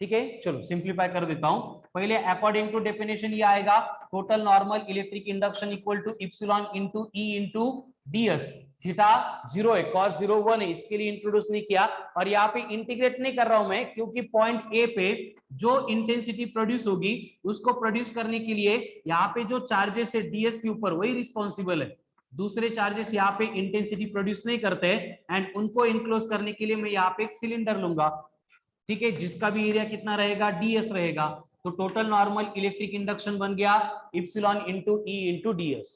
A: ठीक है, चलो सिंप्लीफाई कर देता हूं. पहले अकॉर्डिंग टू डेफिनेशन ये आएगा total normal electric induction equal to epsilon into E into ds. Theta 0 है, cos 0 1 है, इसके लिए इंट्रोड्यूस नहीं किया. और यहाँ पे इंटीग्रेट नहीं कर रहा हूं मैं, क्योंकि पॉइंट ए पे जो इंटेंसिटी प्रोड्यूस होगी उसको प्रोड्यूस करने के लिए यहाँ पे जो चार्जेस है ds के ऊपर वही रिस्पॉन्सिबल है. दूसरे चार्जेस यहाँ पे इंटेंसिटी प्रोड्यूस नहीं करते, एंड उनको इनक्लोज करने के लिए मैं यहाँ पे एक सिलेंडर लूंगा. ठीक है, जिसका भी एरिया कितना रहेगा? ds रहेगा. तो टोटल नॉर्मल इलेक्ट्रिक इंडक्शन बन गया epsilon into E into ds.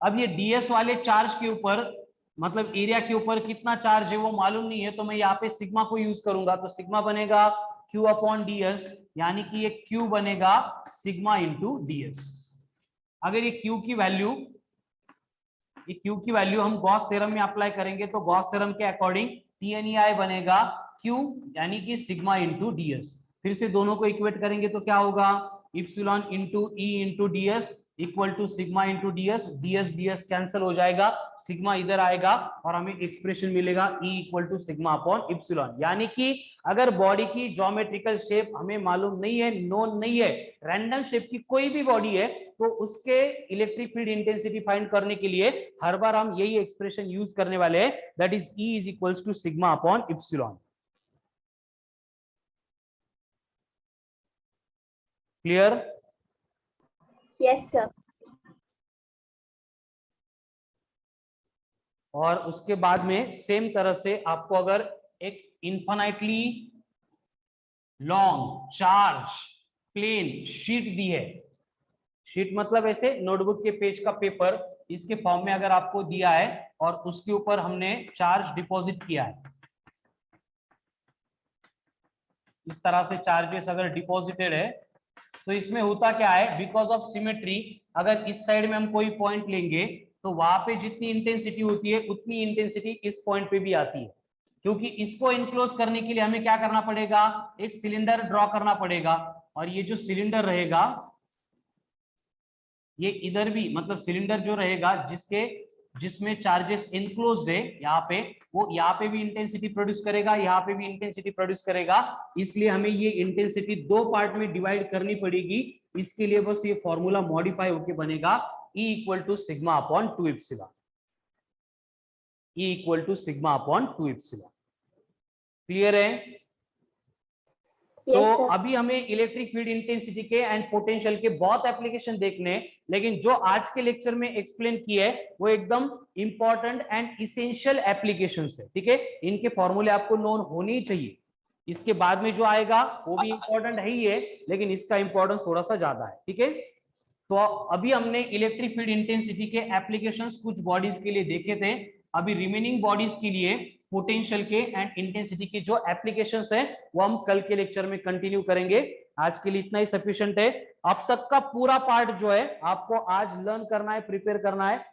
A: अब ये ds वाले चार्ज के ऊपर मतलब एरिया के ऊपर कितना चार्ज है वो मालूम नहीं है, तो मैं यहाँ पे सिग्मा को यूज करूंगा. तो सिग्मा बनेगा q अपॉन ds, यानी कि ये q बनेगा सिग्मा इंटू ds. अगर ये q की वैल्यू हम गॉस थ्योरम में अप्लाई करेंगे तो गॉस थ्योरम के अकॉर्डिंग TNEI बनेगा q यानी कि सिग्मा इंटू ds. फिर से दोनों को इक्वेट करेंगे तो क्या होगा? Epsilon into E into ds equal to sigma into ds cancel हो जाएगा, सिग्मा इधर आएगा और हमें एक्सप्रेशन मिलेगा E equal to sigma upon epsilon. यानी कि अगर बॉडी की ज्योमेट्रिकल शेप हमें मालूम नहीं है, नोन नहीं है, रैंडम शेप की कोई भी बॉडी है, तो उसके इलेक्ट्रिक फील्ड इंटेंसिटी फाइंड करने के लिए हर बार हम यही एक्सप्रेशन यूज करने वाले हैं, that is E is equal to sigma upon epsilon. Clear?
B: Yes, sir.
A: और उसके बाद में सेम तरह से आपको अगर एक infinitely long charge plane sheet दी है, शीट मतलब ऐसे नोटबुक के पेज का पेपर, इसके फॉर्म में अगर आपको दिया है और उसके ऊपर हमने चार्ज डिपॉजिट किया है, इस तरह से चार्जेस अगर डिपॉजिटेड है, तो इसमें होता क्या है, बिकॉज ऑफ सिमेट्री, अगर इस साइड में हम कोई पॉइंट लेंगे तो वहां पे जितनी इंटेंसिटी होती है उतनी इंटेंसिटी इस पॉइंट पे भी आती है, क्योंकि इसको इनक्लोज करने के लिए हमें क्या करना पड़ेगा, एक सिलेंडर ड्रॉ करना पड़ेगा, और ये जो सिलेंडर रहेगा ये इधर भी, मतलब सिलेंडर जो रहेगा जिसमें चार्जेस इनक्लोज्ड है यहाँ पे, वो यहाँ पे भी इंटेंसिटी प्रोड्यूस करेगा, यहाँ पे भी इंटेंसिटी प्रोड्यूस करेगा, इसलिए हमें ये इंटेंसिटी दो पार्ट में डिवाइड करनी पड़ेगी। इसके लिए बस ये फॉर्मूला मॉडिफाई होके बनेगा E equal to sigma upon 2 epsilon, E equal to sigma upon 2 epsilon. Clear है? तो
B: Yes, sir.
A: अभी हमें इलेक्ट्रिक फील्ड इंटेंसिटी के एंड पोटेंशियल के बहुत एप्लीकेशन देखने हैं, लेकिन जो आज के लेक्चर में एक्सप्लेन किए है वो एकदम इंपॉर्टेंट एंड इसेंशियल एप्लीकेशंस है, ठीक है? इनके फॉर्मूले आपको नोन होने ही चाहिए। इसके बाद में जो आएगा वो भी इंपॉर्टेंट है ही है, लेकिन इसका इंपॉर्टेंस थोड़ा सा ज्यादा है, ठीक है? तो अभी हमने इलेक्ट्रिक फील्ड इंटेंसिटी के एप्लीकेशंस कुछ बॉडीज के लिए देखे थे, अभी रिमेनिंग बॉडीज के लिए पोटेंशियल के एंड इंटेंसिटी के जो एप्लीकेशंस हैं वो हम कल के लेक्चर में कंटिन्यू करेंगे। आज के लिए इतना ही सफिशिएंट है। अब तक का पूरा पार्ट जो है आपको आज लर्न करना है, प्रिपेयर करना है।